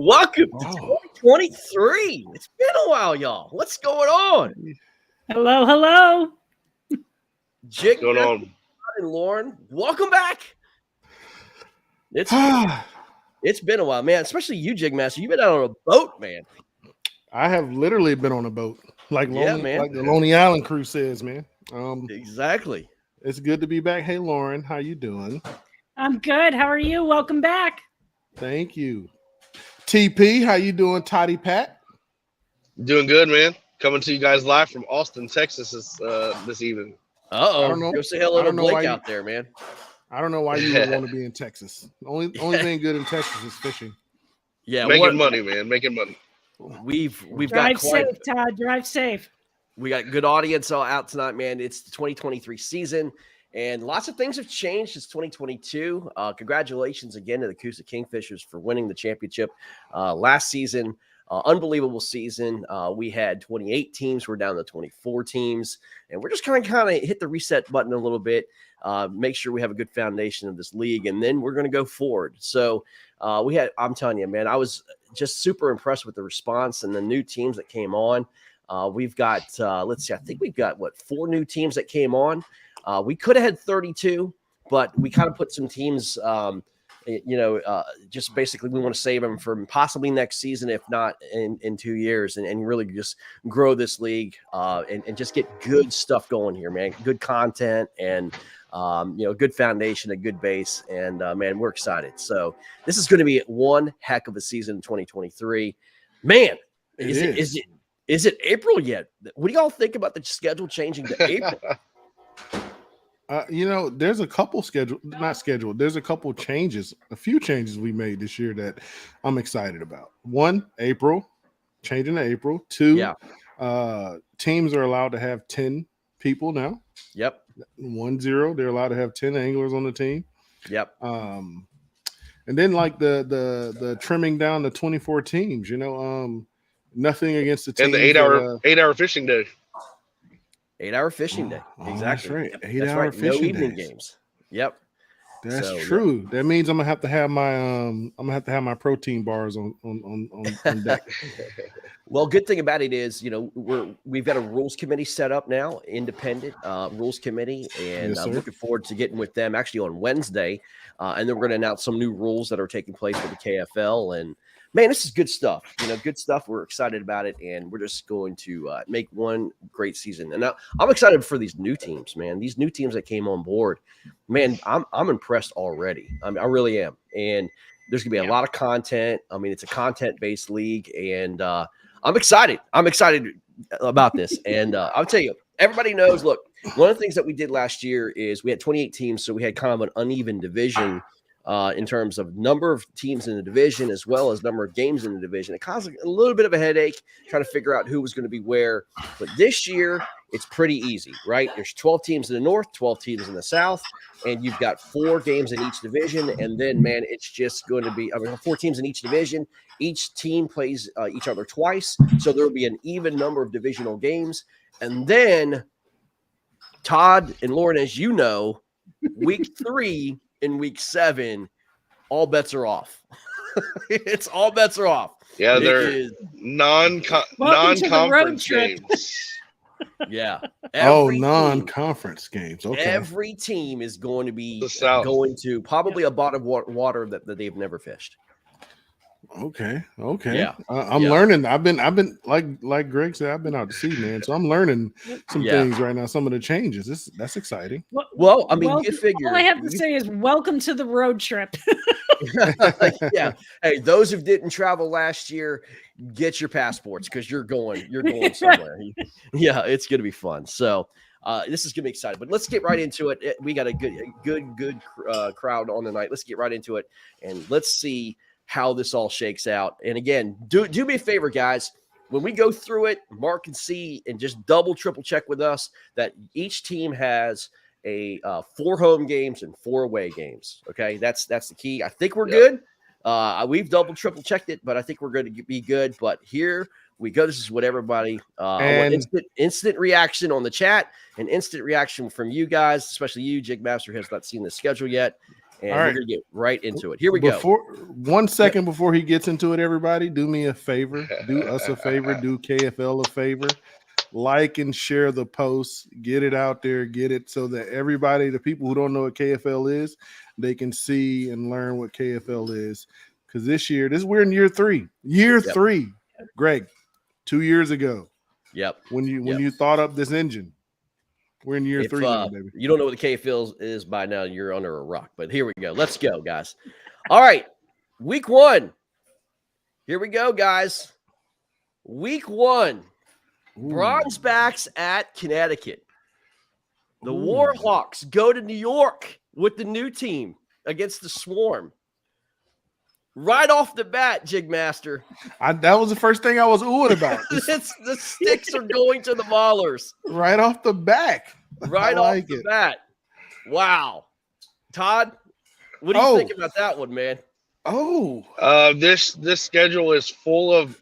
Welcome to Oh, 2023. It's been a while, y'all. What's going on? Hello, hello. Jig Going Master on? and Lauren, welcome back. It's I it's been a while, man. Especially you, Jig Master. You've been out on a boat, man. have literally been on a boat, like Yeah, Lonely, man. like the Lonely Island crew says, man. Exactly. It's good to be back. Hey, Lauren, how you doing? I'm good. How are you? Welcome back. Thank you. TP, how you doing, Toddy Pat? Doing good, man. Coming to you guys live from Austin, Texas this evening. Uh-oh. I don't know. Go say hello I to don't know Blake why you- out there, man. I don't know why you would want to be in Texas. Only thing good in Texas is fishing. Yeah, Making money, man. Making money. We've got Drive quite safe, Todd. Drive safe. we got good audience all out tonight, man. It's the 2023 season, and lots of things have changed since 2022. Congratulations again to the Coosa Kingfishers for winning the championship last season. Unbelievable season. We had 28 teams. We're down to 24 teams, and we're just kind of hit the reset button a little bit. Make sure we have a good foundation of this league, and then we're going to go forward. So I'm telling you, man, I was just super impressed with the response and the new teams that came on. We've got, let's see, I think we've got 4 new teams that came on. We could have had 32, but we kind of put some teams, just basically we want to save them for possibly next season, if not in 2 years, and really just grow this league and just get good stuff going here, man. Good content and good foundation, a good base, and man, we're excited. So this is going to be one heck of a season in 2023. Man, is it April yet? What do y'all think about the schedule changing to April? There's a couple There's a couple changes, a few changes we made this year that I'm excited about. 1, April, changing to April. 2, teams are allowed to have 10 people now. Yep. 1-0, they're allowed to have 10 anglers on the team. Yep. And then like the trimming down to 24 teams, nothing against the team. And the 8-hour fishing day. 8-hour fishing day. Exactly. That's right. 8-hour fishing No evening days. games. Yep. That's true. Yeah. That means I'm gonna have to have my protein bars on deck. Well, good thing about it is, we've got a rules committee set up now, independent rules committee, and Yes, I'm looking forward to getting with them actually on Wednesday, and then we're going to announce some new rules that are taking place with the KFL. And man, this is good stuff. Good stuff. We're excited about it, and we're just going to make one great season. And I'm excited for these new teams, man. These new teams that came on board, man. I'm impressed already. I really am, and there's going to be a lot of content. I mean, it's a content-based league, and I'm excited. I'm excited about this. And I'll tell you, everybody knows, look, one of the things that we did last year is we had 28 teams. So we had kind of an uneven division in terms of number of teams in the division, as well as number of games in the division. It caused a little bit of a headache trying to figure out who was going to be where. But this year, it's pretty easy, right? There's 12 teams in the north, 12 teams in the south, and you've got 4 games in each division. And then, man, it's just going to be 4 teams in each division. Each team plays each other twice, so there will be an even number of divisional games. And then, Todd and Lauren, as you know, week 3 and week 7, all bets are off. It's all bets are off. Yeah, they're non-conference games. Yeah. Non-conference games. Okay. Every team is going to be going to probably a bottom of water that they've never fished. Okay. Yeah. I'm learning. I've been like Greg said, I've been out to sea, man. So I'm learning some things right now. Some of the changes. That's exciting. Well, I mean, you figure. All I have to say is welcome to the road trip. Yeah. Hey, those who didn't travel last year, get your passports because you're going somewhere. Yeah, it's gonna be fun. So this is gonna be exciting. But let's get right into it. We got a good crowd on tonight. Let's get right into it and let's see how this all shakes out. And again, do me a favor, guys. When we go through it, mark and see, and just double, triple check with us that each team has a 4 home games and 4 away games. Okay, that's the key. I think we're good. We've double, triple checked it, but I think we're going to be good. But here we go. This is what everybody. I want instant reaction on the chat and instant reaction from you guys, especially you. Jig Master has not seen the schedule yet. and All we're right. going to get right into it. Here we go. 1 second before he gets into it, everybody, do me a favor. Do us a favor. Do KFL a favor. Like and share the post. Get it out there. Get it so that everybody, the people who don't know what KFL is, they can see and learn what KFL is. Because we're in year 3. Year 3, Greg, 2 years ago. Yep. When you thought up this engine. We're in year 3 now, baby. You don't know what the KFL is by now, you're under a rock. But here we go. Let's go, guys. All right. Week 1. Here we go, guys. Week 1. Bronzebacks at Connecticut. The Warhawks go to New York with the new team against the Swarm. Right off the bat, Jigmaster. That was the first thing I was oohing about. The sticks are going to the Maulers. Right off the back. Right off the bat. Wow. Todd, what do you think about that one, man? This schedule is full of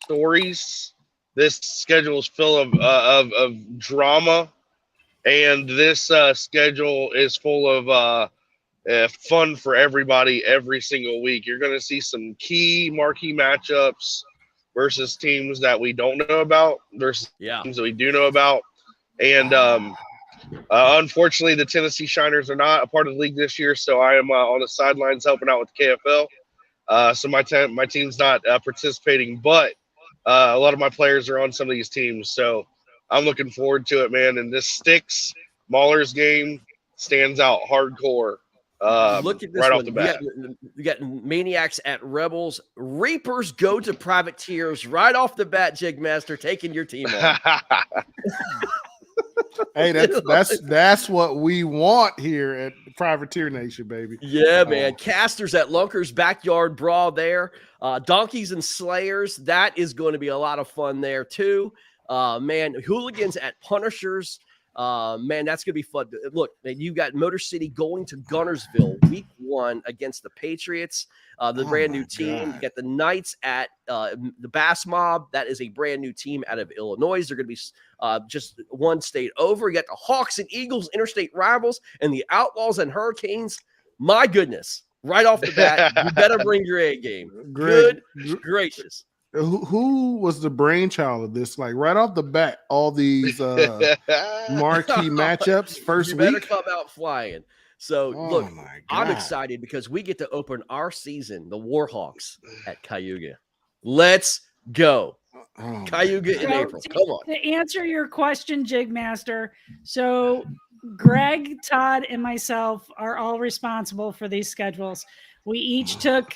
stories. This schedule is full of drama, and this schedule is full of fun for everybody every single week. You're going to see some key marquee matchups versus teams that we don't know about versus teams that we do know about. And unfortunately, the Tennessee Shiners are not a part of the league this year, so I am on the sidelines helping out with the KFL. So my team's not participating, but a lot of my players are on some of these teams, so I'm looking forward to it, man. And this Sticks Maulers game stands out hardcore. Look at this right one. off the bat. You got Maniacs at Rebels. Reapers go to Privateers right off the bat, Jigmaster, taking your team on. Hey, that's what we want here at Privateer Nation, baby. Yeah, man. Casters at Lunkers, backyard brawl there. Donkeys and Slayers, that is going to be a lot of fun there too. Man, Hooligans at Punishers. Man, that's gonna be fun. Look, man, you got Motor City going to Gunnersville week 1 against the Patriots, the brand new team. You got the Knights at the Bass Mob. That is a brand new team out of Illinois. They're gonna be just one state over. You got the Hawks and Eagles, interstate rivals, and the Outlaws and Hurricanes. My goodness, right off the bat, you better bring your A game. Good gracious. Who was the brainchild of this? Like right off the bat, all these marquee matchups first you better week. come out flying. So look, I'm excited because we get to open our season, the Warhawks at Cayuga. Let's go. Cayuga in April. Come on. To answer your question, Jigmaster, so Greg, Todd, and myself are all responsible for these schedules. We each took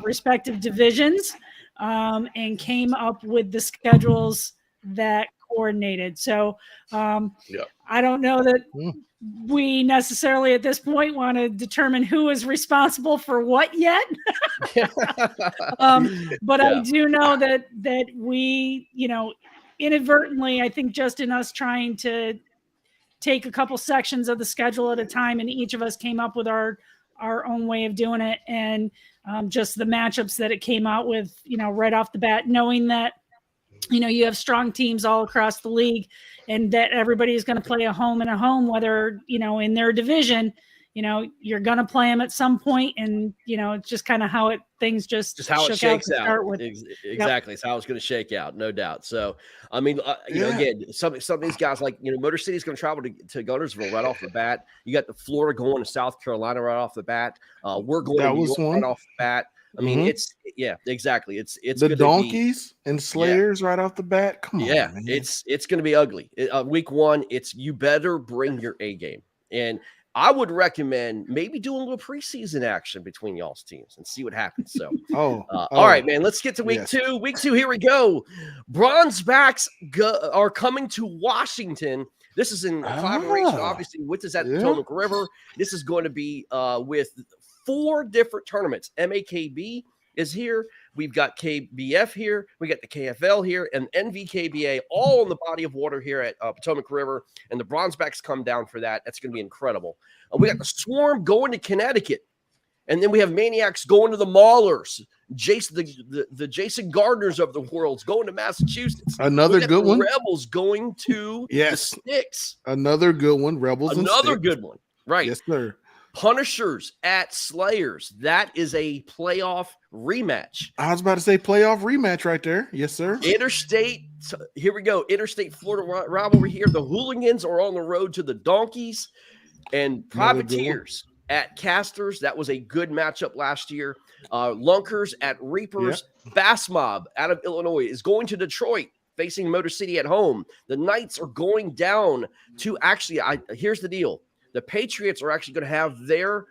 respective divisions and came up with the schedules that coordinated. So I don't know that we necessarily at this point want to determine who is responsible for what yet. But I do know that we, inadvertently, I think just in us trying to take a couple sections of the schedule at a time, and each of us came up with our own way of doing it. And just the matchups that it came out with, right off the bat, knowing that, you have strong teams all across the league and that everybody is going to play a home and a home, whether, in their division, you're going to play them at some point. And, it's just kind of how things just how it shakes out. Exactly. It's how it's going to shake out. No doubt. So, I mean, again, some of these guys like, Motor City is going to travel to Gunnersville right off the bat. You got the Florida going to South Carolina right off the bat. We're going to New York right off the bat. I mean, exactly. It's the Donkeys and Slayers right off the bat. Come on, man. It's going to be ugly. Week 1, you better bring your A game. And I would recommend maybe doing a little preseason action between y'all's teams and see what happens. So, all right, man, let's get to week 2. Week 2, here we go. Bronzebacks are coming to Washington. This is in collaboration, obviously, with us at the Potomac River. This is going to be with 4 different tournaments. MAKB is here. We've got KBF here. We got the KFL here and NVKBA all in the body of water here at Potomac River. And the Bronzebacks come down for that. That's going to be incredible. We got the Swarm going to Connecticut. And then we have Maniacs going to the Maulers. The Jason Gardners of the world's going to Massachusetts. Another good one. Rebels going to the Sticks. Another good one. Rebels. Another good one. Right. Yes, sir. Punishers at Slayers. That is a playoff rematch. I was about to say playoff rematch right there. Yes, sir. Interstate. Here we go. Interstate Florida rivalry here. The Hooligans are on the road to the Donkeys, and Privateers at Casters. That was a good matchup last year. Lunkers at Reapers. Yep. Bass Mob out of Illinois is going to Detroit, facing Motor City at home. The Knights are going down to here's the deal. The Patriots are actually going to have their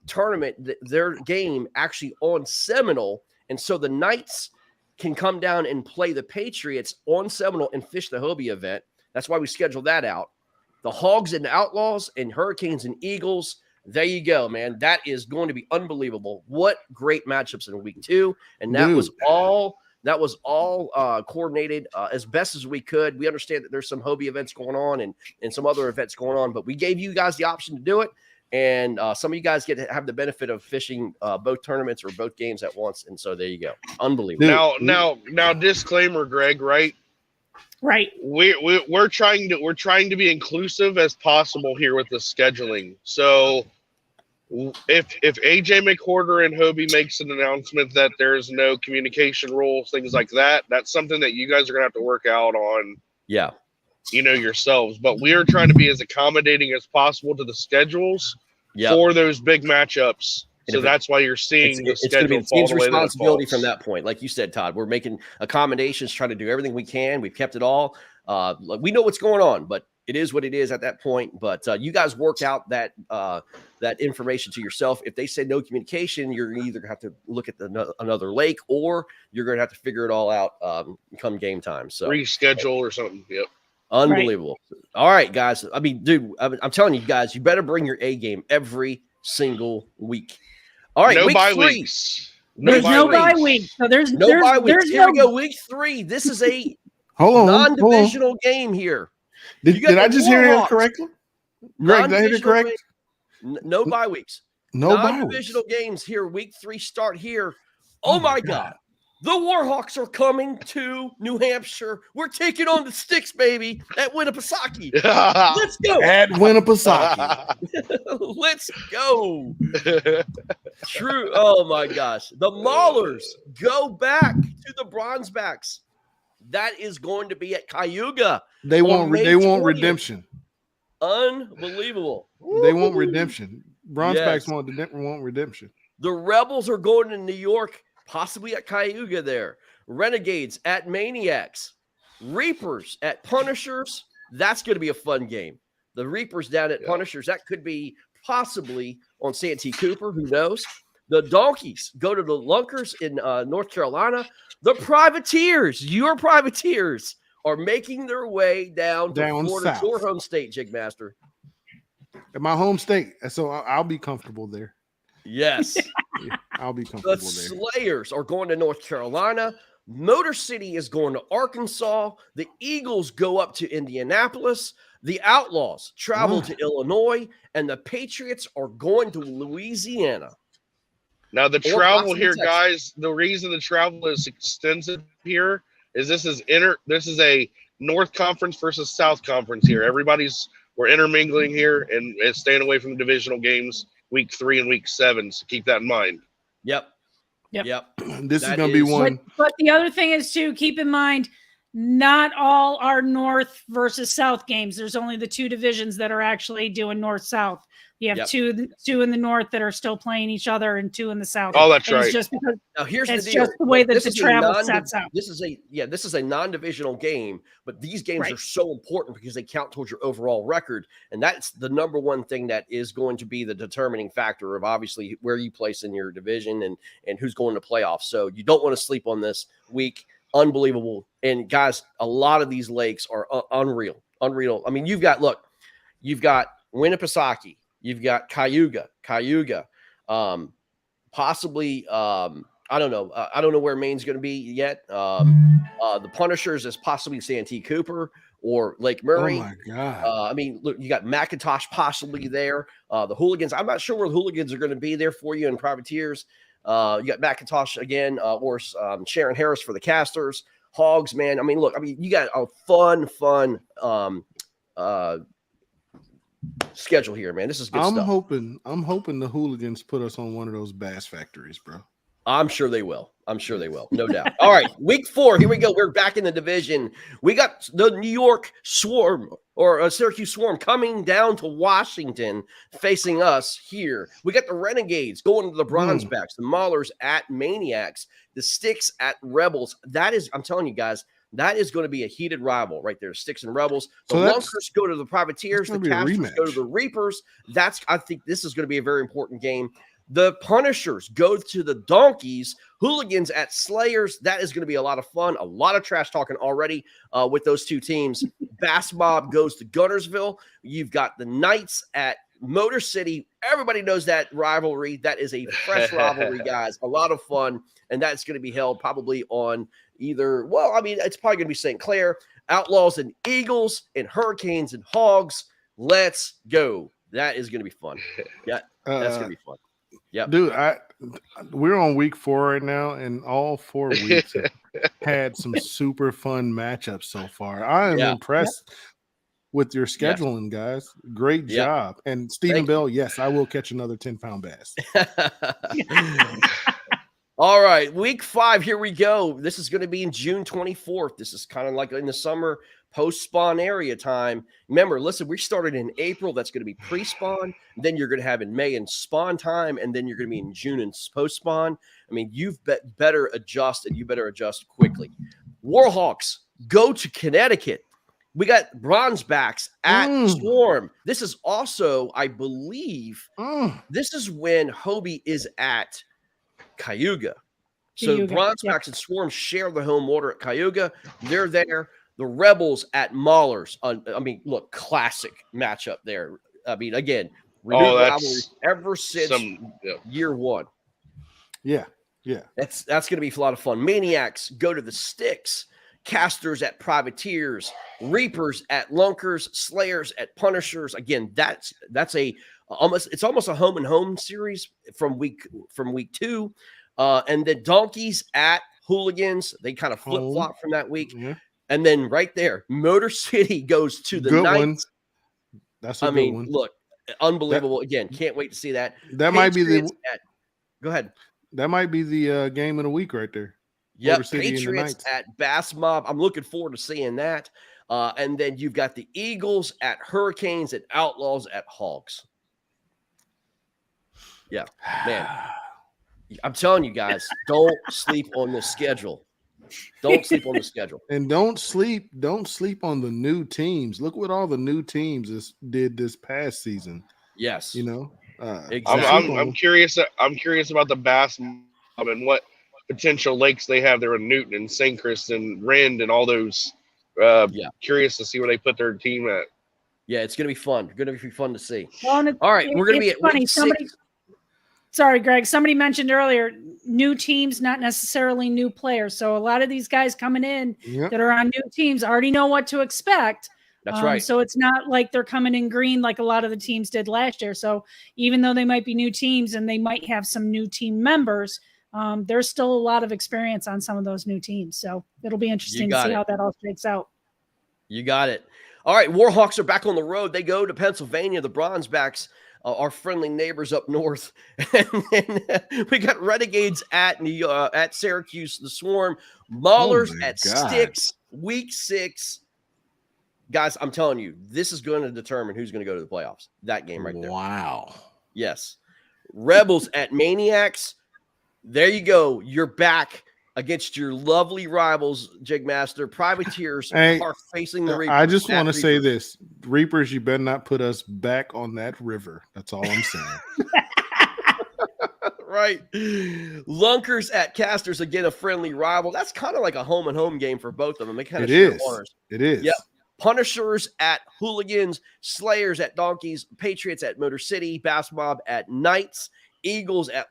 tournament, their game actually on Seminole. And so the Knights can come down and play the Patriots on Seminole and fish the Hobie event. That's why we scheduled that out. The Hogs and Outlaws and Hurricanes and Eagles. There you go, man. That is going to be unbelievable. What great matchups in week 2. And that was all coordinated as best as we could. We understand that there's some Hobie events going on and some other events going on, but we gave you guys the option to do it. And some of you guys get to have the benefit of fishing both tournaments or both games at once. And so there you go. Unbelievable. Now, disclaimer, Greg, right? Right. We're trying to be inclusive as possible here with the scheduling. So if AJ McWhorter and Hobie makes an announcement that there's no communication rules, things like that, that's something that you guys are gonna have to work out on. Yeah. Yourselves. But we are trying to be as accommodating as possible to the schedules for those big matchups. So that's why you're seeing the schedule. It's going to be the team's responsibility from that point. Like you said, Todd, we're making accommodations, trying to do everything we can. We've kept it all. We know what's going on, but it is what it is at that point. But you guys work out that information to yourself. If they say no communication, you're going to either have to look at another lake, or you're going to have to figure it all out come game time. So reschedule or something. Yep. Unbelievable. Right. All right, guys. I mean, dude, I'm telling you guys, you better bring your A game every single week. All right, no week bye 3. Weeks. There's no bye week. So there's no bye weeks. Here we go, week 3. This is a non-divisional game here. Did I just hear it correctly? Greg, did I hear it correct? No bye weeks. No bye weeks. Non-divisional games here. Week 3 start here. Oh my God. The Warhawks are coming to New Hampshire. We're taking on the Sticks, baby, at Winnipesaukee. Let's go. At Winnipesaukee. Let's go. True. Oh, my gosh. The Maulers go back to the Bronzebacks. That is going to be at Cayuga. They want redemption. Unbelievable. They want redemption. Bronzebacks want redemption. The Rebels are going to New York, possibly at Cayuga there. Renegades at Maniacs. Reapers at Punishers. That's going to be a fun game. The Reapers down at Punishers. That could be possibly on Santee Cooper. Who knows? The Donkeys go to the Lunkers in North Carolina. The Privateers, your Privateers, are making their way down Florida, south. Your home state, Jigmaster. At my home state. So I'll be comfortable there. Yes. I'll be comfortable there. The Slayers are going to North Carolina. Motor City is going to Arkansas. The Eagles go up to Indianapolis. The Outlaws travel to Illinois. And the Patriots are going to Louisiana. Now, the travel here, guys, the reason the travel is extensive here is this is a North Conference versus South Conference here. We're intermingling here and staying away from the divisional games week 3 and week 7. So keep that in mind. Yep. This is going to be one. But the other thing is, too, keep in mind, not all are North versus South games. There's only the 2 divisions that are actually doing North-South. You have two in the North that are still playing each other, and 2 in the South. Oh, that's right. It's just because now here's it's the deal. just the way that the travel sets out. This is a non-divisional game, but these games are so important because they count towards your overall record, and that's the number one thing that is going to be the determining factor of obviously where you place in your division and who's going to playoffs. So you don't want to sleep on this week. Unbelievable. And guys, a lot of these lakes are unreal. I mean, you've got Winnipesaukee. You've got Cayuga, possibly. I don't know. I don't know where Maine's going to be yet. The Punishers is possibly Santee Cooper or Lake Murray. Oh my God! I mean, look, you got McIntosh possibly there. The Hooligans. I'm not sure where the Hooligans are going to be there for you in Privateers. You got McIntosh again, or Sharon Harris for the Casters. Hogs, man. I mean, look. I mean, you got a fun schedule here, man. This is good stuff. I'm hoping the Hooligans put us on one of those bass factories, bro. I'm sure they will. No doubt. All right, week 4. Here we go. We're back in the division. We got the New York Swarm or Syracuse Swarm coming down to Washington, facing us here. We got the Renegades going to the Bronzebacks, the Maulers at Maniacs, the Sticks at Rebels. That is, I'm telling you guys, that is going to be a heated rival right there. Sticks and Rebels. The Lunkers go to the Privateers. The Casters go to the Reapers. I think this is going to be a very important game. The Punishers go to the Donkeys. Hooligans at Slayers. That is going to be a lot of fun. A lot of trash talking already with those two teams. Bass Mob goes to Gunnersville. You've got the Knights at Motor City. Everybody knows that rivalry. That is a fresh rivalry, guys. A lot of fun. And that's going to be held probably on it's probably going to be St. Clair. Outlaws and Eagles and Hurricanes and Hogs. Let's go. That is going to be fun. Yeah, that's going to be fun. Yeah, dude, we're on week 4 right now, and all 4 weeks have had some super fun matchups so far. I am impressed with your scheduling, guys. Great job. And Stephen Bell, yes, I will catch another 10-pound bass. All right, week 5, here we go. This is going to be in June 24th. This is kind of like in the summer post-spawn area time. Remember, listen, we started in April. That's going to be pre-spawn. Then you're going to have in May and spawn time, and then you're going to be in June and post-spawn. I mean, you've better adjust, and you better adjust quickly. Warhawks go to Connecticut. We got Bronzebacks at Swarm. This is also, I believe, this is when Hobie is at Cayuga. So Bronzebacks and Swarm share the home water at Cayuga. They're there. The Rebels at Maulers. Look, classic matchup there. I mean, again, renewed rivalry ever since year 1. Yeah. That's going to be a lot of fun. Maniacs go to the Sticks. Casters at Privateers. Reapers at Lunkers. Slayers at Punishers. Again, that's almost a home and home series from week 2. And the Donkeys at Hooligans. They kind of flip-flop from that week. Yeah. And then right there, Motor City goes to the Knights. That's a good one. Look, unbelievable. Again, can't wait to see that. That might be the go ahead. That might be the game of the week right there. Yeah, Patriots at Bass Mob. I'm looking forward to seeing that. And then you've got the Eagles at Hurricanes and Outlaws at Hogs. Yeah, man. I'm telling you guys, don't sleep on the schedule. Don't sleep on the schedule. And don't sleep on the new teams. Look what all the new teams did this past season. Yes. Exactly. I'm curious about the Bass Mob and what potential lakes they have there in Newton and St. Chris and Rend and all those. Curious to see where they put their team at. Yeah, it's going to be fun. Going to be fun to see. Well, all right, we're going to be at week 6. Sorry, Greg. Somebody mentioned earlier, new teams, not necessarily new players. So a lot of these guys coming in that are on new teams already know what to expect. That's right. So it's not like they're coming in green like a lot of the teams did last year. So even though they might be new teams and they might have some new team members, there's still a lot of experience on some of those new teams. So it'll be interesting to see how that all shakes out. You got it. All right, Warhawks are back on the road. They go to Pennsylvania. The Bronzebacks, our friendly neighbors up north. And then we got Renegades at Syracuse, the Swarm. Maulers at Sticks, week 6. Guys, I'm telling you, this is going to determine who's going to go to the playoffs. That game right there. Wow. Yes. Rebels at Maniacs. There you go. You're back against your lovely rivals, Jigmaster. Privateers are facing the Reapers. I just want to say this. Reapers, you better not put us back on that river. That's all I'm saying. Right. Lunkers at Casters, again, a friendly rival. That's kind of like a home and home game for both of them. They kind of share corners. It is. Yep. Punishers at Hooligans, Slayers at Donkeys, Patriots at Motor City, Bass Mob at Knights, Eagles at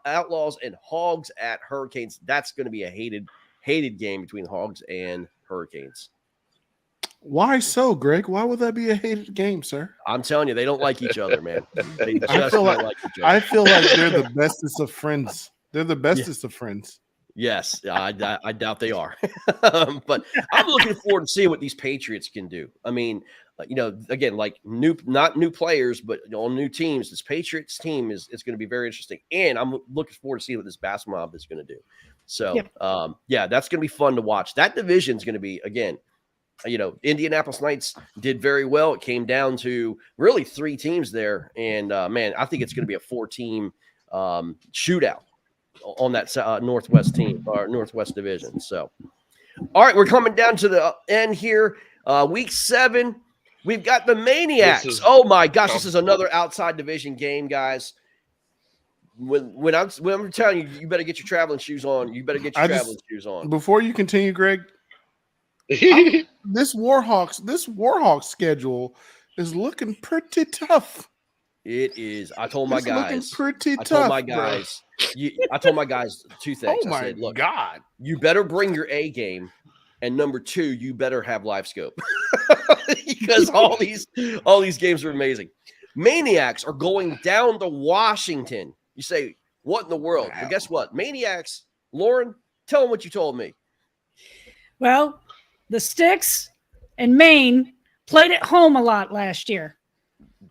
Outlaws, and Hogs at Hurricanes. That's going to be a hated game between Hogs and Hurricanes. Why so, Greg? Why would that be a hated game, sir? I'm telling you, they don't like each other, man. They just I feel don't like each other. I feel like they're the bestest of friends. They're the bestest of friends. Yes, I doubt they are. But I'm looking forward to seeing what these Patriots can do. I mean, again, like not new players, but on new teams. This Patriots team is going to be very interesting, and I'm looking forward to seeing what this Bass Mob is going to do. So, that's going to be fun to watch. That division is going to be, again, Indianapolis Knights did very well. It came down to really 3 teams there, and man, I think it's going to be a 4-team shootout on that Northwest team or Northwest division. So, all right, we're coming down to the end here. Week 7. We've got the Maniacs. Oh my gosh, this is another outside division game, guys. When I'm telling you, you better get your traveling shoes on. You better get your traveling shoes on. Before you continue, Greg, this Warhawks schedule is looking pretty tough. It is. I told my guys. Pretty tough. I told my guys. I told my guys 2 things. Oh my God! You better bring your A game, and number 2, you better have live scope because all these games are amazing. Maniacs are going down to Washington. You say, what in the world? Wow. But guess what? Maniacs, Lauren, tell them what you told me. Well, the Sticks and Maine played at home a lot last year.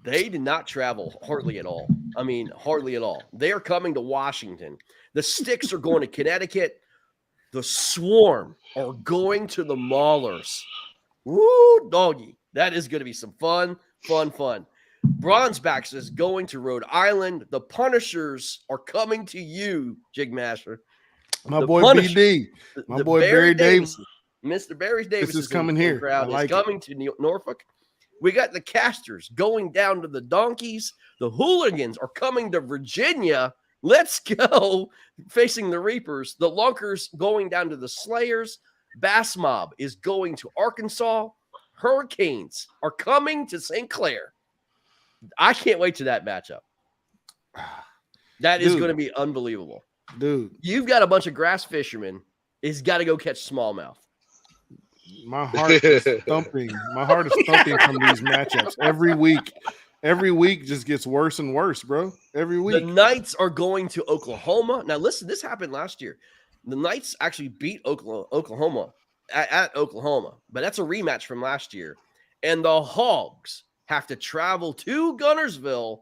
They did not travel hardly at all. I mean, hardly at all. They are coming to Washington. The Sticks are going to Connecticut. The Swarm are going to the Maulers. Woo, doggy. That is going to be some fun. Bronzebacks is going to Rhode Island. The Punishers are coming to you, Jigmaster. My boy BD. My boy Barry Davis. Mr. Barry Davis is coming here. Crowd is coming to Norfolk. We got the Casters going down to the Donkeys. The Hooligans are coming to Virginia. Let's go. Facing the Reapers. The Lunkers going down to the Slayers. Bass Mob is going to Arkansas. Hurricanes are coming to St. Clair. I can't wait to that matchup. That is going to be unbelievable. Dude. You've got a bunch of grass fishermen. He's got to go catch smallmouth. My heart is thumping. My heart is thumping from these matchups. Every week just gets worse and worse, bro. Every week. The Knights are going to Oklahoma. Now, listen, this happened last year. The Knights actually beat Oklahoma at Oklahoma, but that's a rematch from last year. And the Hogs have to travel to Gunnersville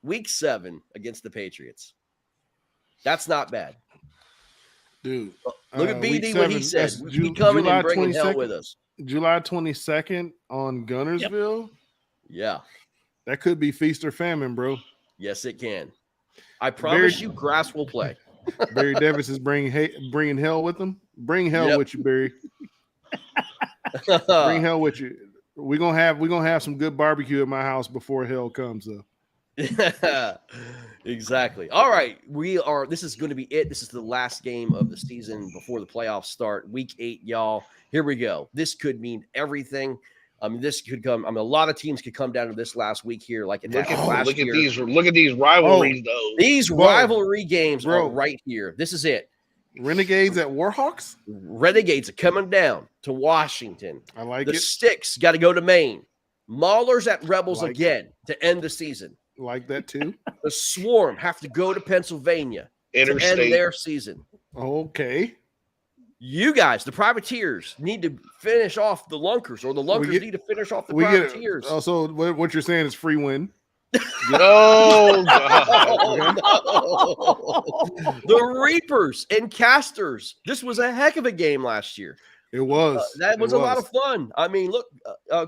week 7 against the Patriots. That's not bad. Dude. Look at BD what he said. We coming and bringing hell with us. July 22nd on Gunnersville. Yep. Yeah. That could be feast or famine, bro. Yes, it can. I promise you, grass will play. Barry Davis is bringing hell with him. Bring hell with you, Barry. Bring hell with you. We're gonna have some good barbecue at my house before hell comes up. Exactly. All right. This is going to be it. This is the last game of the season before the playoffs start. Week 8, y'all. Here we go. This could mean everything. A lot of teams could come down to this last week here. Like look at these rivalries, though. These rivalry games are right here. This is it. Renegades at Warhawks? Renegades are coming down to Washington. I like it. The Sticks got to go to Maine. Maulers at Rebels again to end the season. Like that too. The Swarm have to go to Pennsylvania to end their season. Okay. You guys, the Privateers, need to finish off the Lunkers, or the Lunkers need to finish off the Privateers. So what you're saying is free win. No. The Reapers and Casters. This was a heck of a game last year. It was. That was a lot of fun. I mean, look,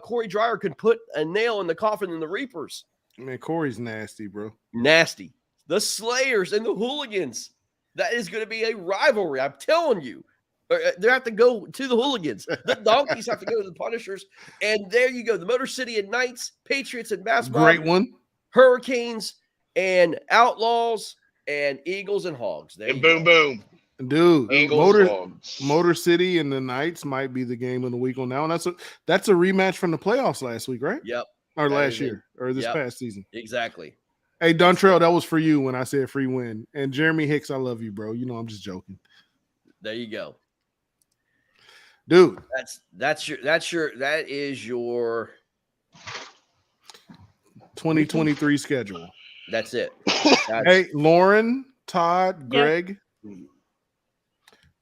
Corey Dreyer could put a nail in the coffin in the Reapers. Man, Corey's nasty, bro. Nasty. The Slayers and the Hooligans. That is going to be a rivalry. I'm telling you. They have to go to the Hooligans. The Donkeys have to go to the Punishers. And there you go. The Motor City and Knights, Patriots and basketball. Great one. Hurricanes and Outlaws and Eagles and Hogs. And boom. Dude, Eagles, Motor City and the Knights might be the game of the week on now. And that's a rematch from the playoffs last week, right? Yep. Or last year, or this past season. Exactly. Hey, Dontrell, that was for you when I said free win. And Jeremy Hicks, I love you, bro. You know I'm just joking. There you go. Dude. That is your 2023 schedule. That's it. Hey, Lauren, Todd, Greg.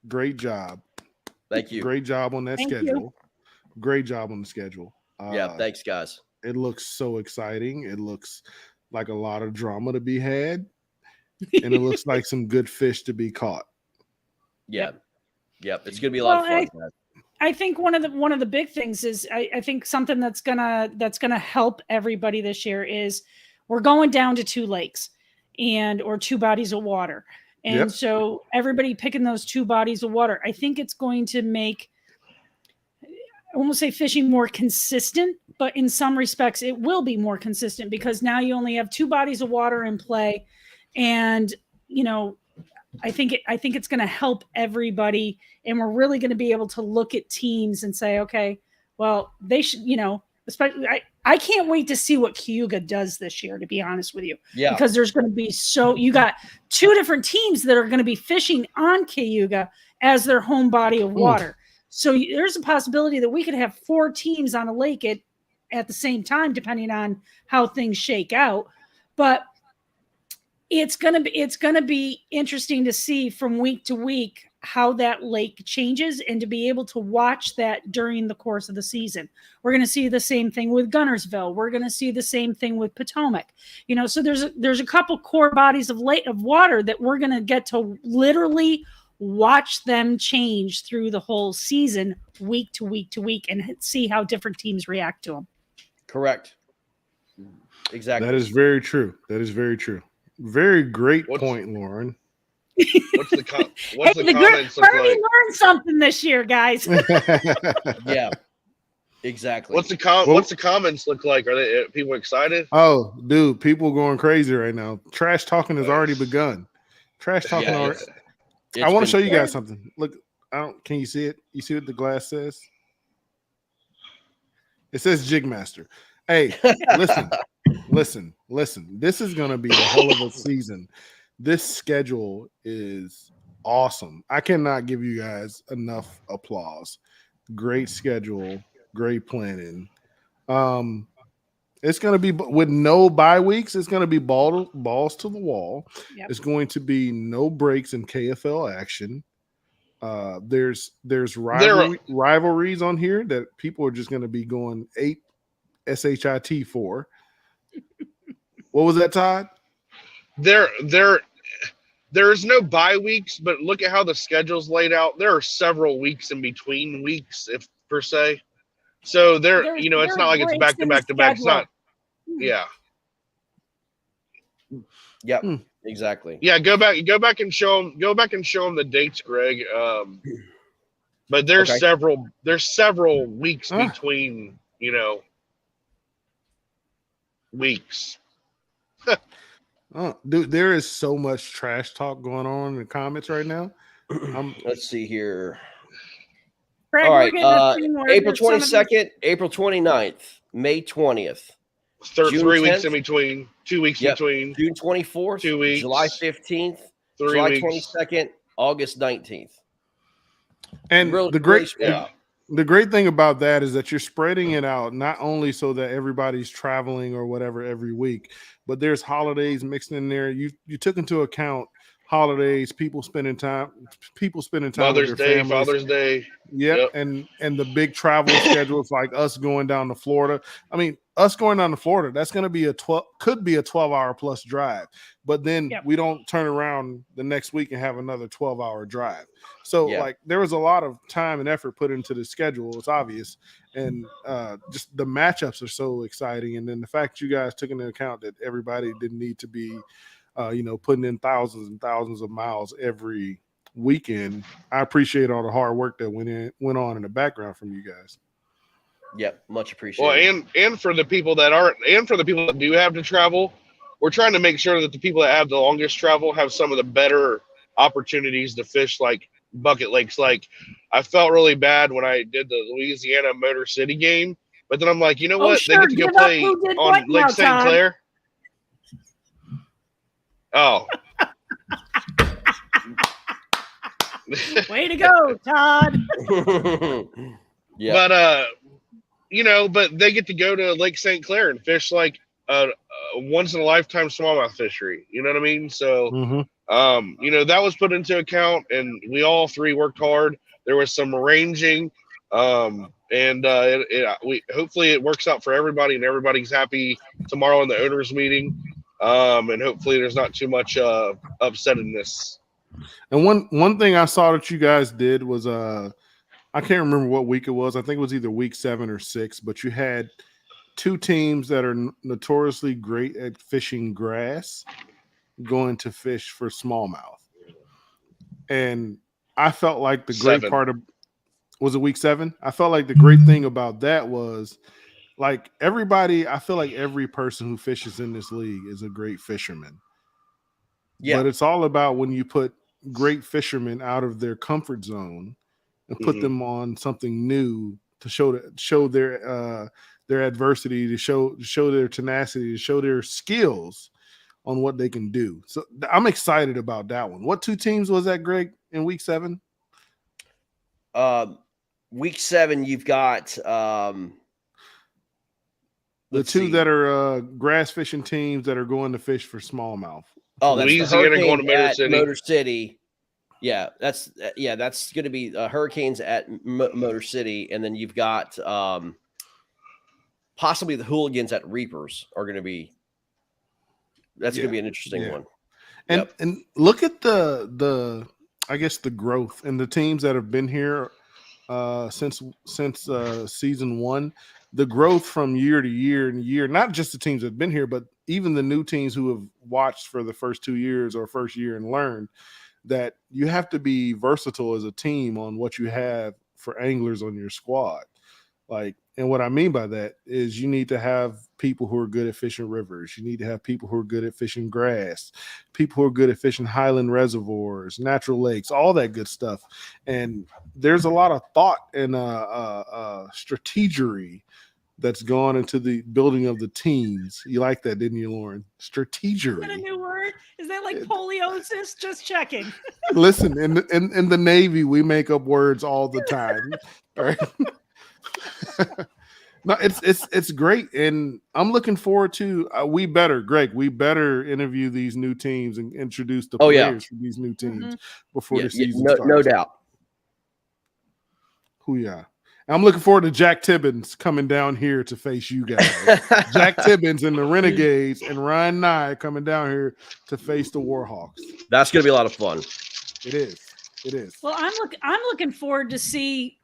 Great job. Thank you. Great job on that schedule. Great job on the schedule. Yeah, thanks, guys. It looks so exciting. It looks like a lot of drama to be had, and it looks like some good fish to be caught. Yeah, yep. It's gonna be a lot of fun. I think one of the big things is I think something that's gonna help everybody this year is we're going down to 2 lakes or 2 bodies of water. And so everybody picking those 2 bodies of water, I think it's going to make, I won't say fishing more consistent, but in some respects it will be more consistent because now you only have 2 bodies of water in play. And, I think it's going to help everybody, and we're really going to be able to look at teams and say, okay, well, they should, especially I can't wait to see what Cayuga does this year, to be honest with you. Yeah. Because there's going to be you got 2 different teams that are going to be fishing on Cayuga as their home body of water. So there's a possibility that we could have 4 teams on a lake at the same time, depending on how things shake out. But it's gonna be interesting to see from week to week how that lake changes and to be able to watch that during the course of the season. We're going to see the same thing with Gunnersville. We're going to see the same thing with Potomac. So there's a couple core bodies of water that we're going to get to literally watch them change through the whole season, week to week to week, and see how different teams react to them. Correct. Exactly. That is very true. Very great point, Lauren. What's the comments look Bernie like? learned something this year, guys. Yeah, exactly. What's the comments look like? Are they people excited? Oh, dude, people going crazy right now. Trash talking has already begun. Trash talking already. I want to show you guys something. Look, can you see it? You see what the glass says? It says Jigmaster. Hey, listen. This is going to be a hell of a season. This schedule is awesome. I cannot give you guys enough applause. Great schedule, great planning. It's going to be with no bye weeks. It's going to be balls to the wall. Yep. It's going to be no breaks in KFL action. There's rivalries on here that people are just going to be going 8 SHIT for. What was that, Todd? There's no bye weeks, but look at how the schedule's laid out. There are several weeks in between weeks, if per se. So it's not like it's back to back to back. It's not. Yeah. Yep. Exactly. Yeah. Go back and show them the dates, Greg. But there's several weeks between, weeks. Oh, dude, there is so much trash talk going on in the comments right now. Let's see here. Greg, all right. April 22nd, April 29th, May 20th. 3 weeks in between. 2 weeks in between. June 24th. 2 weeks. July 15th. 3 July weeks. 22nd. August 19th. And the great thing about that is that you're spreading it out, not only so that everybody's traveling or whatever every week, but there's holidays mixed in there. You took into account holidays, people spending time with their families. Father's Day. Yep. And the big travel schedules like us going down to Florida. I mean, us going down to Florida, that's going to be could be a 12-hour plus drive. But then we don't turn around the next week and have another 12-hour drive. So there was a lot of time and effort put into the schedule. It's obvious. And just the matchups are so exciting. And then the fact you guys took into account that everybody didn't need to be, putting in thousands and thousands of miles every weekend. I appreciate all the hard work that went on in the background from you guys. Yep, much appreciated. Well, and for the people that aren't, and for the people that do have to travel, we're trying to make sure that the people that have the longest travel have some of the better opportunities to fish, like bucket lakes. Like, I felt really bad when I did the Louisiana Motor City game, but then I'm like, you know what? Sure. They get to go play on Lake St. Clair. Oh. Way to go, Todd. Yeah. But they get to go to Lake St. Clair and fish like a once in a lifetime smallmouth fishery. You know what I mean? So, that was put into account, and we all 3 worked hard. There was some arranging. We hopefully it works out for everybody and everybody's happy tomorrow in the owners meeting. And hopefully there's not too much upsetness. And one thing I saw that you guys did was I can't remember what week it was. I think it was either week 7 or 6, but you had 2 teams that are notoriously great at fishing grass going to fish for smallmouth. And I felt like the great part of was it week 7? I felt like the great thing about that was like everybody, I feel like every person who fishes in this league is a great fisherman. Yeah. But it's all about when you put great fishermen out of their comfort zone and put them on something new to show their adversity, to show their tenacity, to show their skills on what they can do. So I'm excited about that one. What 2 teams was that, Greg, in week 7? Week 7, you've got the 2 that are grass fishing teams that are going to fish for smallmouth. Oh, that's Louisiana going to Motor City. Motor City. Yeah, that's going to be Hurricanes at Motor City, and then you've got possibly the Hooligans at Reapers are going to be. That's going to be an interesting one. And look at the I guess the growth and the teams that have been here since season 1. The growth from year to year and year, not just the teams that have been here, but even the new teams who have watched for the first 2 years or first year and learned that you have to be versatile as a team on what you have for anglers on your squad. Like, and what I mean by that is you need to have people who are good at fishing rivers. You need to have people who are good at fishing grass, people who are good at fishing highland reservoirs, natural lakes, all that good stuff. And there's a lot of thought and strategery that's gone into the building of the teams. You like that, didn't you, Lauren? Strategery. Is that a new word? Is that like poliosis? Just checking. Listen, in the Navy, we make up words all the time. All right. No, it's great, and I'm looking forward to. We better interview these new teams and introduce the players for these new teams before the season starts. No doubt. Hoo-yah. I'm looking forward to Jack Tibbins coming down here to face you guys. Jack Tibbins and the Renegades and Ryan Nye coming down here to face the Warhawks. That's going to be a lot of fun. It is. It is. Well, I'm looking forward to see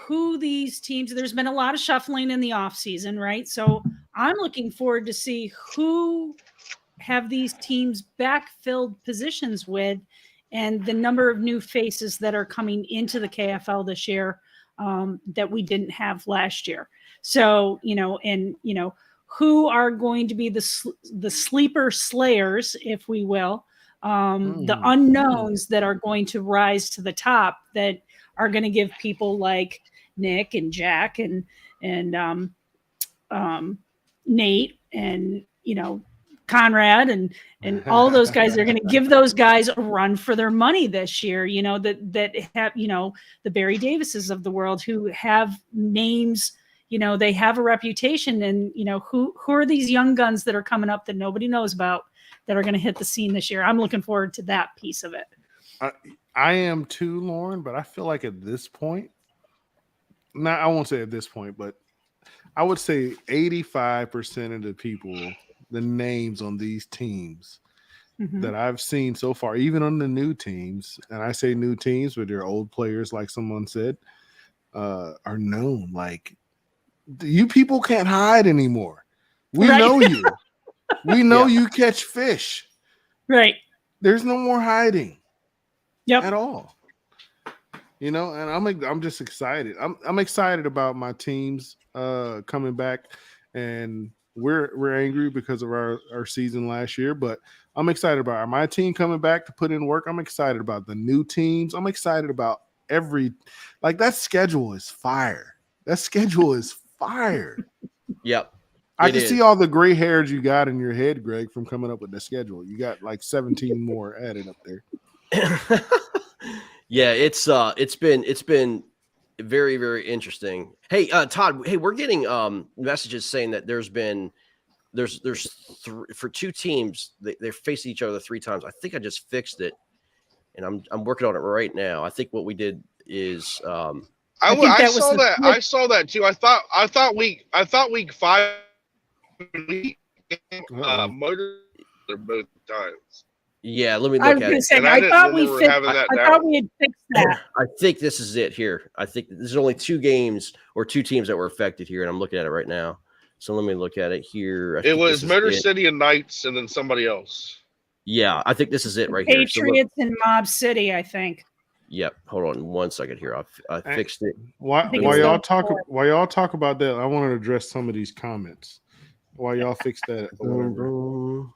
who these teams. There's been a lot of shuffling in the off season, right? So I'm looking forward to see who have these teams backfilled positions with, and the number of new faces that are coming into the KFL this year. That we didn't have last year. So, who are going to be the sleeper slayers, if we will, the unknowns that are going to rise to the top that are going to give people like Nick and Jack and Nate and, Conrad and all those guys are going to give those guys a run for their money this year, that have, the Barry Davises of the world who have names, they have a reputation, and, who are these young guns that are coming up that nobody knows about that are going to hit the scene this year. I'm looking forward to that piece of it. I am too, Lauren, but I feel like at this point, I won't say at this point, but I would say 85% of the people, the names on these teams that I've seen so far, even on the new teams, and I say new teams, but they're old players, like someone said, are known. Like, you people can't hide anymore. We know you. We know you catch fish. Right. There's no more hiding. Yep. At all. And I'm just excited. I'm excited about my teams coming back, and we're angry because of our season last year, but I'm excited about my team coming back to put in work. I'm excited about the new teams. I'm excited about that schedule is fire. That schedule is fire. Yep. I can see all the gray hairs you got in your head, Greg, from coming up with the schedule. You got like 17 more added up there. Yeah, it's been very, very interesting. Hey, Todd. Hey, we're getting messages saying that there's for 2 teams they're facing each other 3 times. I think I just fixed it, and I'm working on it right now. I think what we did is I saw that. I saw that too. I thought week 5 motor both times. Yeah, let me I look was at going it. to say, And I thought we had fixed that. I think this is it here. I think there's only 2 games or 2 teams that were affected here, and I'm looking at it right now. So let me look at it here. It was Motor City and Knights, and then somebody else. Yeah, I think this is it right Patriots here. Patriots and Mob City, I think. Yep. Hold on 1 second here. I fixed it. While y'all talk about that, I want to address some of these comments. While y'all fix that or whatever.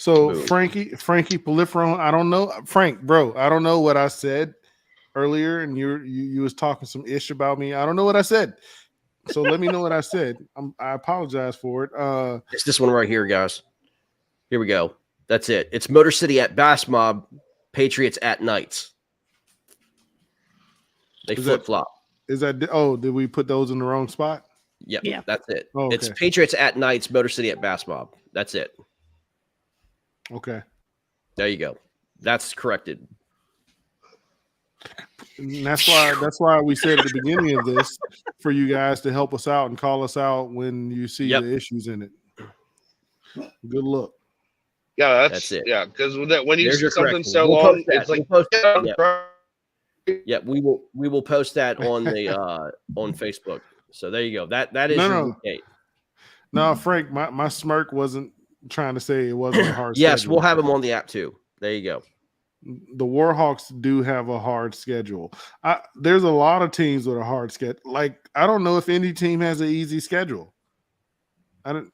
So Frankie Proliferon, I don't know, Frank, bro. I don't know what I said earlier, and you was talking some ish about me. I don't know what I said. So let me know what I said. I apologize for it. It's this one right here, guys. Here we go. That's it. It's Motor City at Bass Mob, Patriots at Knights. They flip flop. Is that? Oh, did we put those in the wrong spot? Yep, yeah, that's it. Oh, okay. It's Patriots at Knights, Motor City at Bass Mob. That's it. Okay. There you go. That's corrected. And that's why we said at the beginning of this for you guys to help us out and call us out when you see the issues in it. Good luck. Yeah, that's it. Yeah, because when you see something so long, it's like we will post that on the on Facebook. So there you go. That is No, Frank, my smirk wasn't trying to say it wasn't a hard yes, schedule. We'll have them on the app too. There you go. The Warhawks do have a hard schedule. There's a lot of teams with a hard schedule. Like, I don't know if any team has an easy schedule. I don't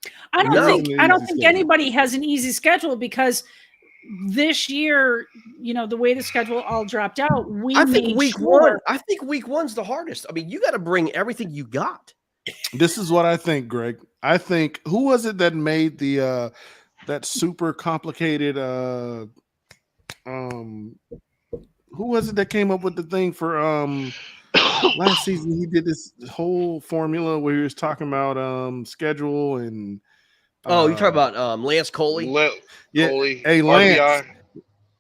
think anybody has an easy schedule because this year, the way the schedule all dropped out, I think week 1's the hardest. I mean, you got to bring everything you got. This is what I think, Greg. I think who was it that made the that super complicated who was it that came up with the thing for last season? He did this whole formula where he was talking about schedule and you're talking about Lance Coley? Coley. Hey, Lance. RPI.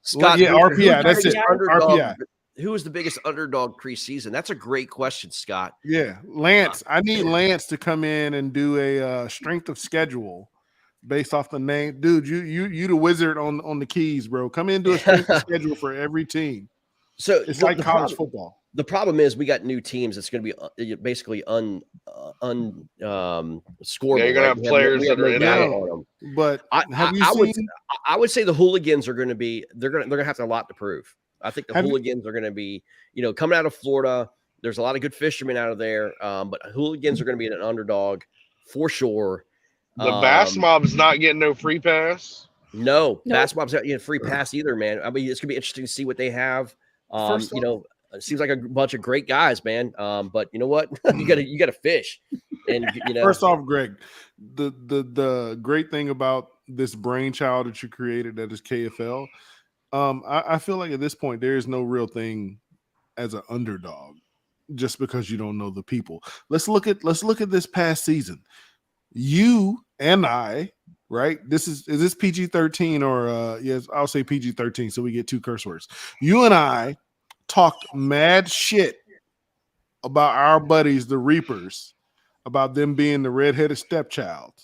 Scott, RPI. That's it. RPI. Who was the biggest underdog preseason? That's a great question, Scott. Yeah, Lance. I need Lance to come in and do a strength of schedule based off the name. Dude, you the wizard on the keys, bro. Come in and do a strength of schedule for every team. So it's like college football. The problem is we got new teams. It's going to be basically scoreable. Yeah, you're gonna have players that are in on them. But I would say the hooligans are going to be. They're going to have a lot to prove. I think the hooligans are going to be, coming out of Florida. There's a lot of good fishermen out of there, but hooligans are going to be an underdog for sure. The Bass Mob's not getting no free pass. No, Bass Mob's not getting a free pass either, man. I mean, it's going to be interesting to see what they have. It seems like a bunch of great guys, man. But you know what? you got to fish. And first off, Greg, the great thing about this brainchild that you created that is KFL. I feel like at this point there is no real thing as an underdog just because you don't know the people. Let's look at this past season. You and I, right? Is this PG-13 or yes, I'll say PG-13 so we get 2 curse words. You and I talked mad shit about our buddies, the Reapers, about them being the redheaded stepchild.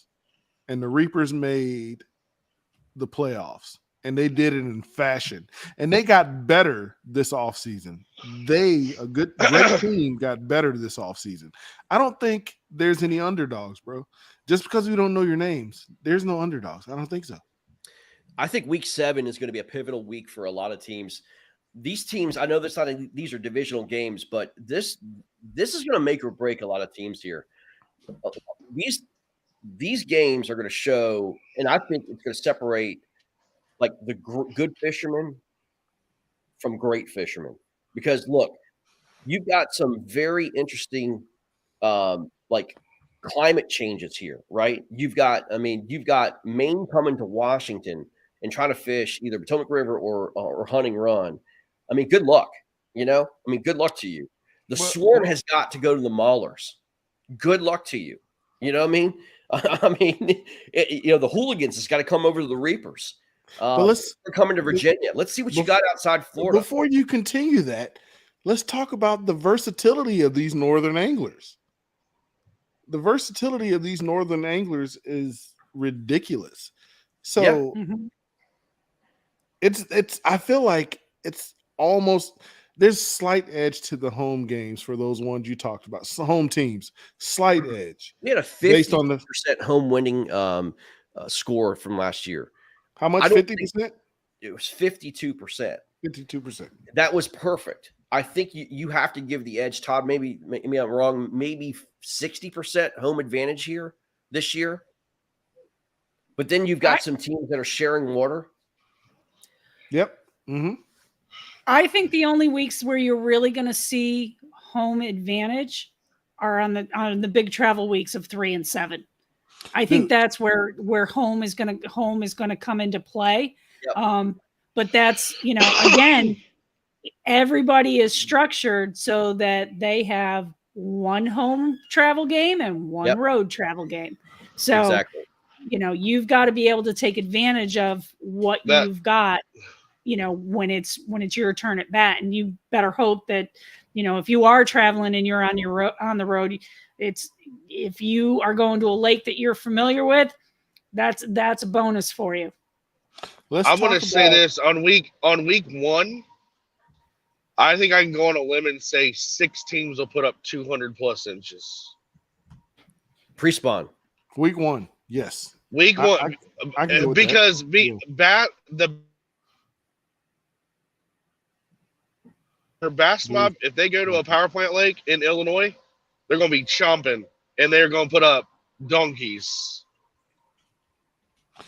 And the Reapers made the playoffs. And they did it in fashion. And they got better this offseason. A great team got better this offseason. I don't think there's any underdogs, bro. Just because we don't know your names, there's no underdogs. I don't think so. I think week 7 is going to be a pivotal week for a lot of teams. These teams, I know these are divisional games, but this is going to make or break a lot of teams here. These games are going to show, and I think it's going to separate like the good fishermen from great fishermen. Because look, you've got some very interesting like climate changes here, right? You've got Maine coming to Washington and trying to fish either Potomac River or Hunting Run. I mean, good luck, good luck to you. The Swarm has got to go to the Maulers. Good luck to you. You know what I mean? The Hooligans has got to come over to the Reapers. But they're coming to Virginia. Let's see what you got outside Florida. Before you continue that, let's talk about the versatility of these northern anglers. The versatility of these northern anglers is ridiculous. So it's I feel like it's almost there's slight edge to the home games for those ones you talked about. So home teams, slight edge. We had a 50% home winning score from last year. How much? 50%? It was 52%. 52%. That was perfect. I think you have to give the edge, Todd. Maybe I'm wrong. Maybe 60% home advantage here this year. But then you've got some teams that are sharing water. Yep. Mm-hmm. I think the only weeks where you're really going to see home advantage are on the big travel weeks of 3 and 7. I think that's where home is going to come into play. Yep. But that's, again, everybody is structured so that they have one home travel game and one road travel game. So, exactly. You've got to be able to take advantage of what you've got, when it's your turn at bat, and you better hope that, if you are traveling and you're on the road, if you are going to a lake that you're familiar with, that's a bonus for you. I'm going to say this on week 1. I think I can go on a limb and say 6 teams will put up 200 plus inches. Pre-spawn. Week 1. Yes. Week 1. I can go because the Bass Mob, if they go to a power plant lake in Illinois, they're going to be chomping, and they're going to put up donkeys.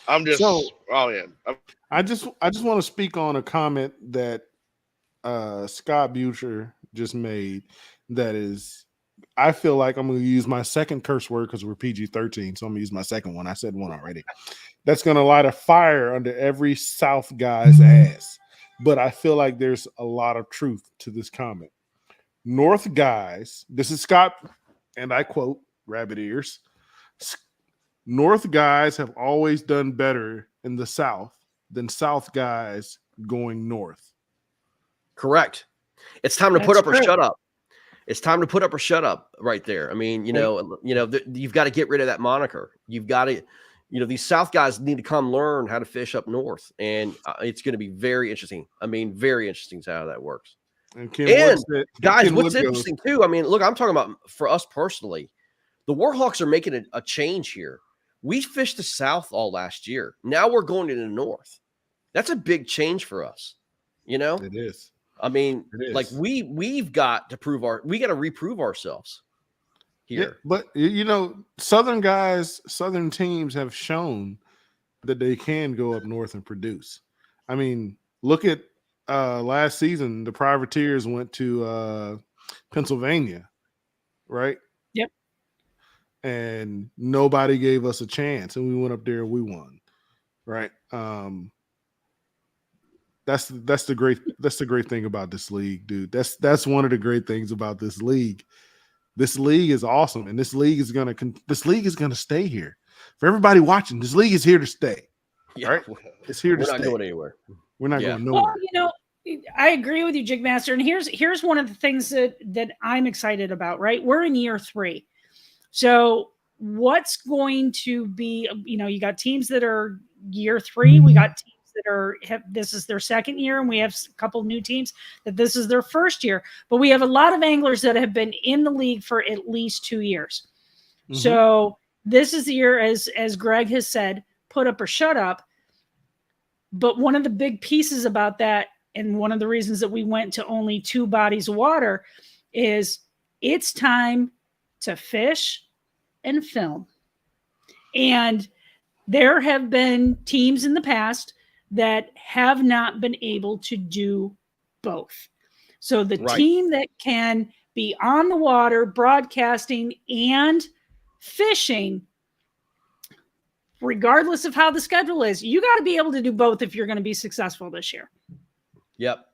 I just want to speak on a comment that Scott Butcher just made. That is, I feel like I'm going to use my second curse word because we're PG-13, so I'm going to use my second one. I said one already. That's going to light a fire under every South guy's ass. But I feel like there's a lot of truth to this comment. North guys, this is Scott, and I quote, rabbit ears. North guys have always done better in the South than South guys going north. Correct. It's time to put up or shut up. It's time to put up or shut up right there. I mean, you've got to get rid of that moniker. You've got to, these South guys need to come learn how to fish up north, and it's going to be very interesting. I mean, very interesting to how that works. And guys, what's interesting too? I mean, look, I'm talking about for us personally. The Warhawks are making a change here. We fished the South all last year. Now we're going to the North. That's a big change for us. It is. I mean, like we've got to reprove ourselves here. Yeah, but Southern teams have shown that they can go up north and produce. I mean, look at last season. The Privateers went to Pennsylvania, right? Yep. And nobody gave us a chance, and we went up there and we won, right? That's the great thing about this league, dude. That's one of the great things about this league. This league is awesome, and this league is gonna stay here. For everybody watching, this league is here to stay. Yeah. Right? It's here to stay. We're not going anywhere. We're not going nowhere. Well, I agree with you, Jigmaster. And here's one of the things that I'm excited about, right? We're in year 3. So what's going to be, you got teams that are year 3. We got teams that this is their second year, and we have a couple new teams that this is their first year. But we have a lot of anglers that have been in the league for at least 2 years. Mm-hmm. So this is the year, as Greg has said, put up or shut up. But one of the big pieces about that, and one of the reasons that we went to only 2 bodies of water, is it's time to fish and film. And there have been teams in the past that have not been able to do both. So the team that can be on the water, broadcasting and fishing, regardless of how the schedule is, you got to be able to do both if you're going to be successful this year. Yep.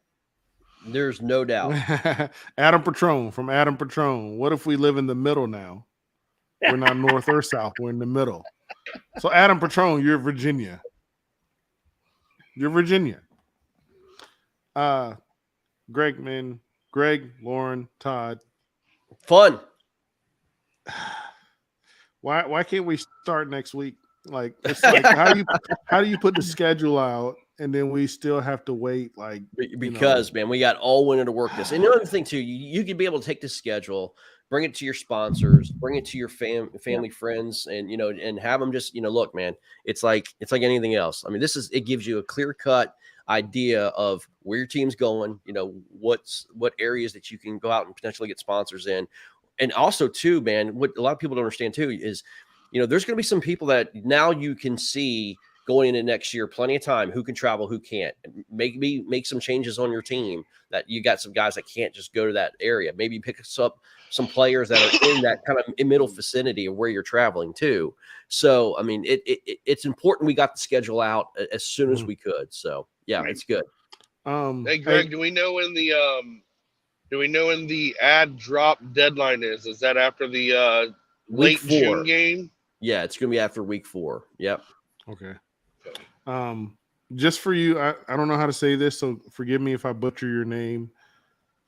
There's no doubt. Adam Patron from Adam Patron. What if we live in the middle now? We're not north or south. We're in the middle. So Adam Patron, you're Virginia. You're Virginia. Greg, man, Greg, Lauren, Todd. Fun. Why can't we start next week? Like it's like how do you put the schedule out and then we still have to wait like because man, we got all winter to work this. And the other thing too, you could be able to take the schedule, bring it to your sponsors, bring it to your family, friends, and and have them just look, man, it's like anything else. I mean, it gives you a clear cut idea of where your team's going, what areas that you can go out and potentially get sponsors in. And also too, man, what a lot of people don't understand too is, there's going to be some people that now you can see going into next year, plenty of time, who can travel, who can't. Maybe make some changes on your team that you got some guys that can't just go to that area. Maybe pick up some players that are in that kind of middle vicinity of where you're traveling to. So, I mean, it's important we got the schedule out as soon as we could. So, yeah, it's good. Hey, Greg, do we know when the ad drop deadline is? Is that after the late June game? Yeah, it's going to be after week 4. Yep. Okay. Just for you, I don't know how to say this, so forgive me if I butcher your name.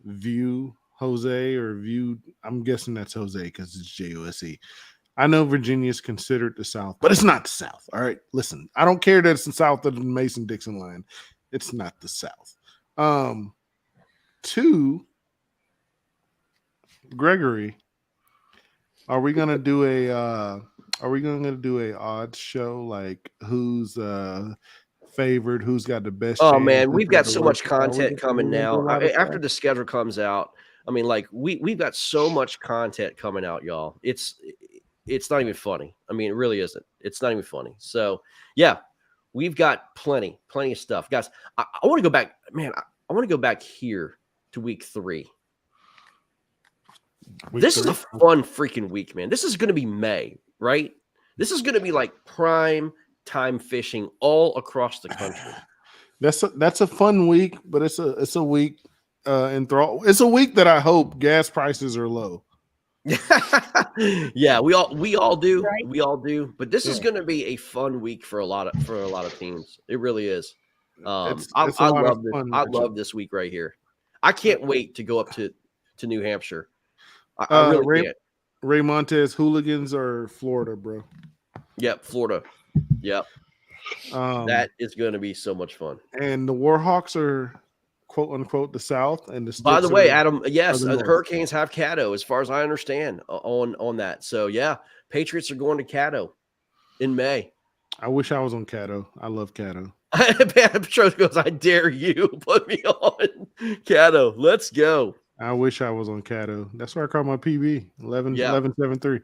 View Jose or View, I'm guessing that's Jose because it's JOSE. I know Virginia is considered the South, but it's not the South. All right, listen, I don't care that it's the South of the Mason-Dixon line. It's not the South. 2, Gregory, are we gonna do a odds show, like who's favored, who's got the best chance? Man, we've got so much content coming now. After the schedule comes out, I mean, like we've got so much content coming out, y'all. It's not even funny. I mean, it really isn't. It's not even funny. So yeah, we've got plenty of stuff, guys. I want to go back, man. I want to go back here to week 3. This is a fun freaking week, man. This is going to be May, right? This is going to be like prime time fishing all across the country. That's a fun week, but it's a week it's a week that I hope gas prices are low. Yeah, we all do. Right? We all do. But this is going to be a fun week for a lot of teams. It really is. I love this. I love this week right here. I can't wait to go up to New Hampshire. I really can't. Ray Montez Hooligans or Florida, bro? Yep, Florida. Yep. That is going to be so much fun. And the Warhawks are quote unquote the South, and the by the way, Adam, yes, the Hurricanes have Caddo, as far as I understand on that. So yeah, Patriots are going to Caddo in May. I wish I was on Caddo. I love Caddo. Petros goes, I dare you, put me on Caddo. Let's go. I wish I was on Caddo. That's where I call my PB 11-7-3.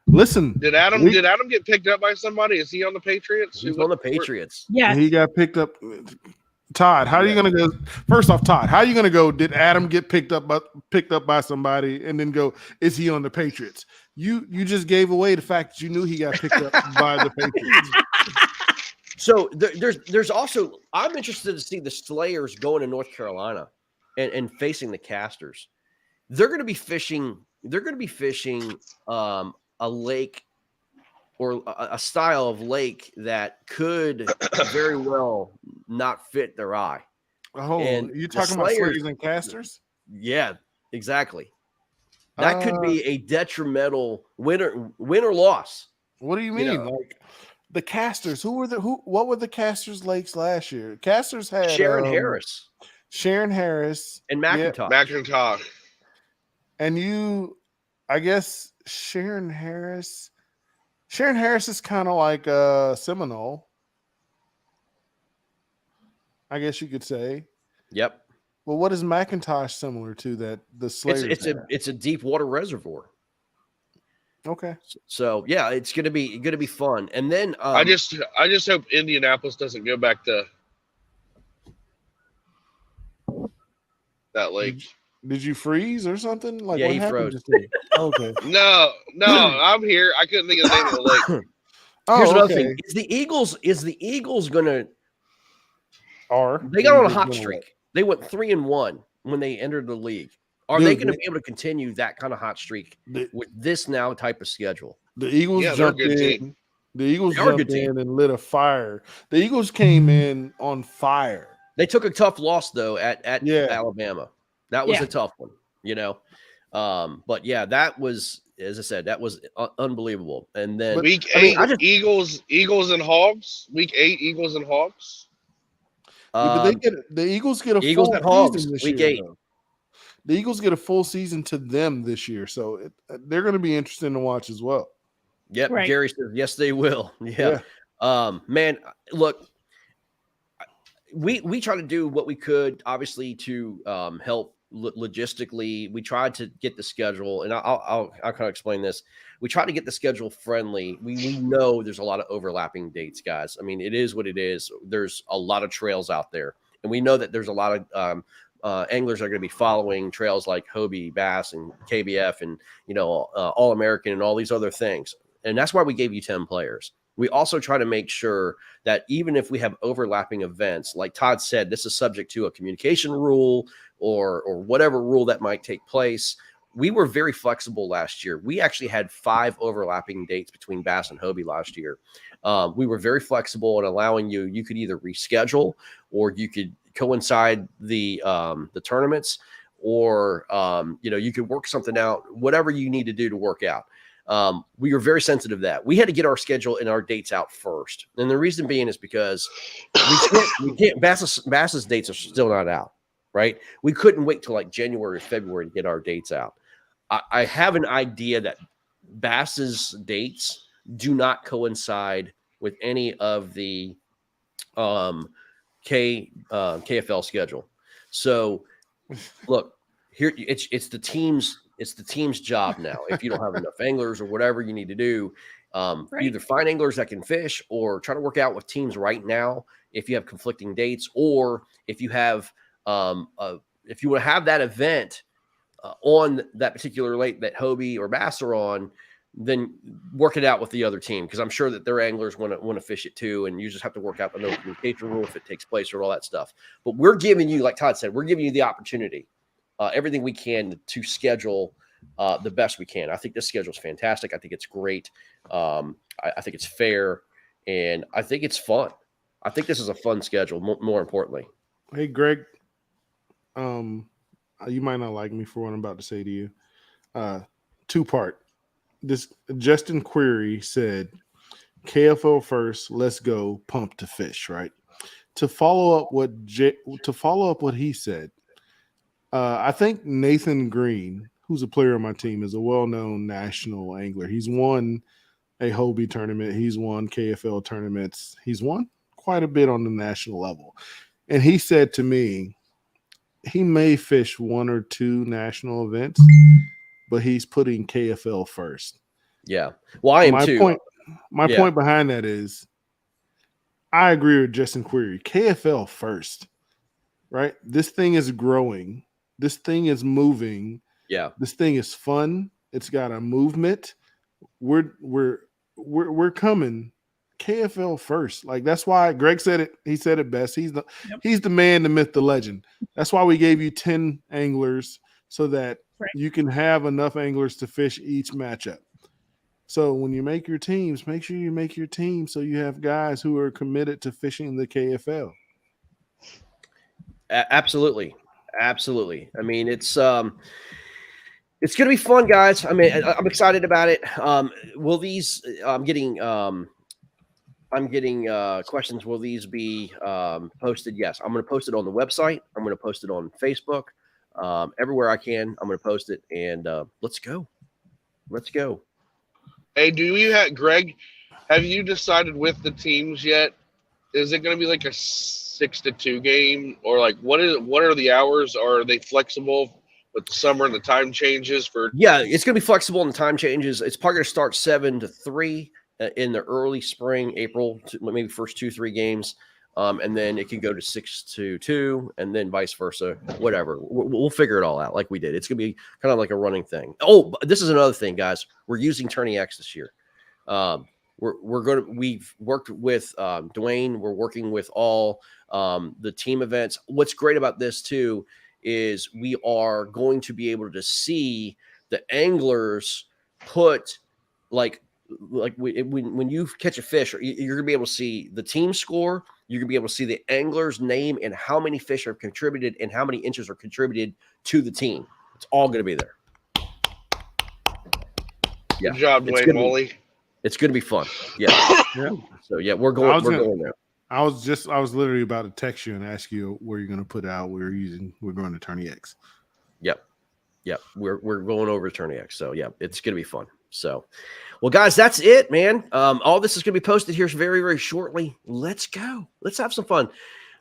Listen, did Adam get picked up by somebody? Is he on the Patriots? He's on the Patriots. Yeah, he got picked up. Todd, how are you gonna go? First off, Todd, how are you gonna go? Did Adam get picked up by somebody, and then go? Is he on the Patriots? You just gave away the fact that you knew he got picked up by the Patriots. So there's also, I'm interested to see the Slayers going to North Carolina and facing the Casters. They're going to be fishing. They're going to be fishing a lake or a style of lake that could very well not fit their eye. Oh, and you talking about Slayers and Casters? Yeah, exactly. That could be a detrimental win or loss. What do you mean? Like the Casters? What were the Casters lakes last year? Casters had Sharon Harris, and McIntosh. McIntosh. And I guess Sharon Harris. Sharon Harris is kind of like Seminole, I guess you could say. Yep. Well, what is McIntosh similar to that the Slayers? It's a deep water reservoir. Okay. So yeah, it's gonna be fun. And then I just hope Indianapolis doesn't go back to that lake. Did you freeze or something? Like, yeah, what he happened froze. Okay. No, I'm here. I couldn't think of the name of the lake. Here's another thing: is the Eagles gonna? They got on a hot streak. They went 3-1 when they entered the league. Are they going to be able to continue that kind of hot streak with this now type of schedule? The Eagles jumped in. The Eagles jumped in and lit a fire. The Eagles came in on fire. They took a tough loss though at Alabama. That was a tough one, you know. But yeah, that was, as I said, that was unbelievable. And then week I mean, eight, Eagles and Hogs. Week 8, Eagles and Hogs. Yeah, but the Eagles get a Eagles full and Hogs, season this week year. 8. Though. The Eagles get a full season to them this year, so they're going to be interesting to watch as well. Yep, right. Gary says yes, they will. Yeah. Man, look, we try to do what we could, obviously, to help logistically. We tried to get the schedule, and I'll kind of explain this. We try to get the schedule friendly. We know there's a lot of overlapping dates, guys. I mean, it is what it is. There's a lot of trails out there, and we know that there's a lot of anglers are going to be following trails like Hobie, Bass, and KBF, and All American, and all these other things. And that's why we gave you 10 players. We also try to make sure that even if we have overlapping events, like Todd said, this is subject to a communication rule or whatever rule that might take place. We were very flexible last year. We actually had 5 overlapping dates between Bass and Hobie last year. We were very flexible in allowing you could either reschedule, or you could coincide the tournaments, or you could work something out, whatever you need to do to work out. We were very sensitive to that. We had to get our schedule and our dates out first. And the reason being is because we can't Bass's dates are still not out, right? We couldn't wait till like January or February to get our dates out. I have an idea that Bass's dates do not coincide with any of the KFL schedule. So look, here it's the team's job now. If you don't have enough anglers or whatever you need to do, either find anglers that can fish, or try to work out with teams right now if you have conflicting dates, or if you have if you want to have that event on that particular lake that Hobie or Bass are on, then work it out with the other team, because I'm sure that their anglers want to fish it too, and you just have to work out the no communication rule if it takes place or all that stuff. But we're giving you, like Todd said, we're giving you the opportunity, everything we can to schedule the best we can. I think this schedule is fantastic. I think it's great. I think it's fair, and I think it's fun. I think this is a fun schedule, more importantly. Hey, Greg, you might not like me for what I'm about to say to you. 2-part. This Justin Query said, KFL first, let's go, pump to fish, right? To follow up what he said, I think Nathan Green, who's a player on my team, is a well-known national angler. He's won a Hobie tournament. He's won KFL tournaments. He's won quite a bit on the national level. And he said to me, he may fish 1 or 2 national events, but he's putting KFL first. Yeah. Well, I am too. My point behind that is, I agree with Justin Query. KFL first, right? This thing is growing. This thing is moving. Yeah. This thing is fun. It's got a movement. We're coming. KFL first. Like, that's why Greg said it. He said it best. He's the man, the myth, the legend. That's why we gave you 10 anglers, so that you can have enough anglers to fish each matchup. So when you make your teams, make sure you make your team so you have guys who are committed to fishing the KFL. Absolutely. I mean, it's going to be fun, guys. I mean, I'm excited about it. Will these? I'm getting questions. Will these be posted? Yes, I'm going to post it on the website. I'm going to post it on Facebook. Everywhere I can, I'm going to post it, and let's go. Hey, Greg, have you decided with the teams yet? Is it going to be like a 6-2 game, or like what are the hours? Are they flexible with the summer and the time changes for? Yeah, it's going to be flexible in the time changes. It's probably going to start 7 to 3 in the early spring, April, maybe first 2-3 games. And then it can go to 6 to 2, and then vice versa, whatever. We'll figure it all out like we did. It's going to be kind of like a running thing. Oh, this is another thing, guys. We're using Tourney X this year. We've worked with Dwayne. We're working with all the team events. What's great about this too is we are going to be able to see the anglers put like like when you catch a fish, you're gonna be able to see the team score. You're gonna be able to see the angler's name and how many fish are contributed and how many inches are contributed to the team. It's all gonna be there. Yeah, Good job, Dwayne Molly. It's gonna be fun. Yeah. Yeah. So yeah, we're going there. I was literally about to text you and ask you where you're gonna put out. We're going to Tourney X. Yep. We're going over to Tourney X. So yeah, it's gonna be fun. So, well, guys, that's it, man. All this is going to be posted here very, very shortly. Let's go. Let's have some fun.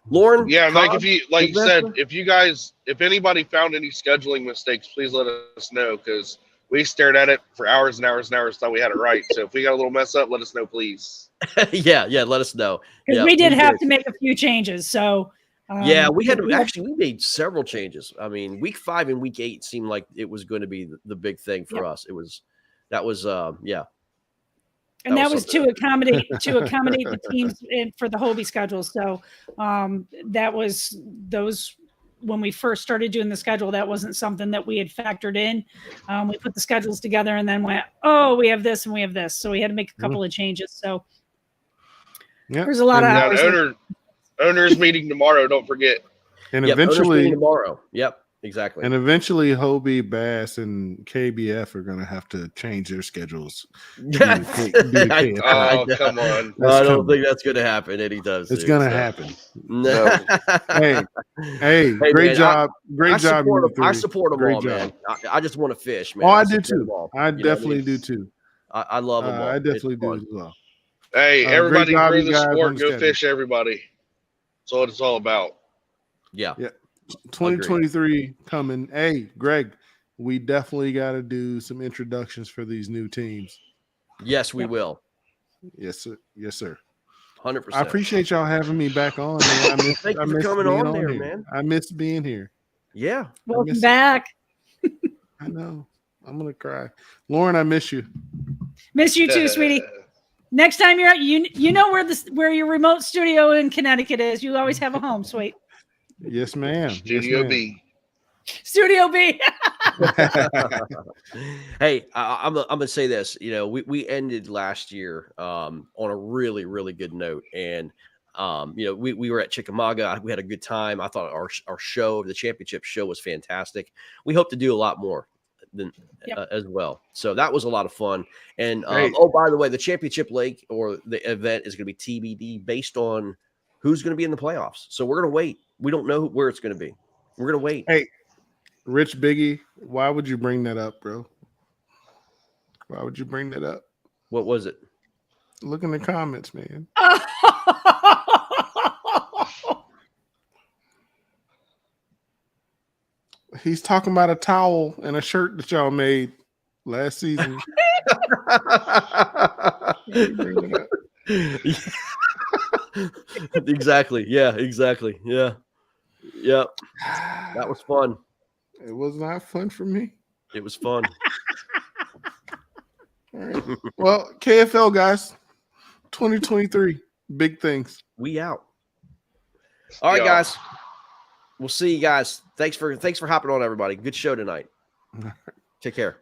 Lauren. Yeah, Mike, if you, like you said, if anybody found any scheduling mistakes, please let us know, because we stared at it for hours and hours and hours, thought we had it right. So if we got a little mess up, let us know, please. yeah, let us know. Because we did have to make a few changes. So yeah, we made several changes. I mean, week 5 and week 8 seemed like it was going to be the big thing for us. That was and that was to accommodate the teams for the Hobie schedule. So that was those when we first started doing the schedule. That wasn't something that we had factored in. We put the schedules together and then went, oh, we have this and we have this. So we had to make a couple of changes. So there's a lot of hours. Owners meeting tomorrow. Don't forget. And eventually tomorrow. Yep. Exactly. And eventually Hobie, Bass, and KBF are going to have to change their schedules. Oh, come on. I don't think that's going to happen anytime soon. It's going to happen. No. Hey, great job. Great job. I support them all, man. I just want to fish, man. Oh, I do too. I definitely do too. I love them all. I definitely do as well. Hey, everybody grow the sport. Go fish, everybody. That's what it's all about. Yeah. 2023 coming. Hey, Greg, we definitely got to do some introductions for these new teams. Yes, we will. Yes, sir. Yes, sir. 100%. I appreciate y'all having me back on, man. Thank you for coming on there, man. I miss being here. Yeah. Welcome back. I know. I'm going to cry. Lauren, I miss you. Miss you too, sweetie. Next time you're out, you know where your remote studio in Connecticut is. You always have a home, sweet. Yes, ma'am. Studio B. Studio B. Hey, I'm gonna say this. You know, we ended last year on a really, really good note, and you know, we were at Chickamauga. We had a good time. I thought our show, the championship show, was fantastic. We hope to do a lot more than as well. So that was a lot of fun. And oh, by the way, the championship lake or the event is going to be TBD based on who's going to be in the playoffs. So we're going to wait. We don't know where it's going to be. We're going to wait. Hey, Rich Biggie, why would you bring that up, bro? Why would you bring that up? What was it? Look in the comments, man. He's talking about a towel and a shirt that y'all made last season. Exactly. Yeah, exactly. Yeah. Yep. That was fun. It was not fun for me. It was fun. All right. Well, KFL guys, 2023, big things. We out. All right, guys. We'll see you guys. Thanks for hopping on, everybody. Good show tonight. Take care.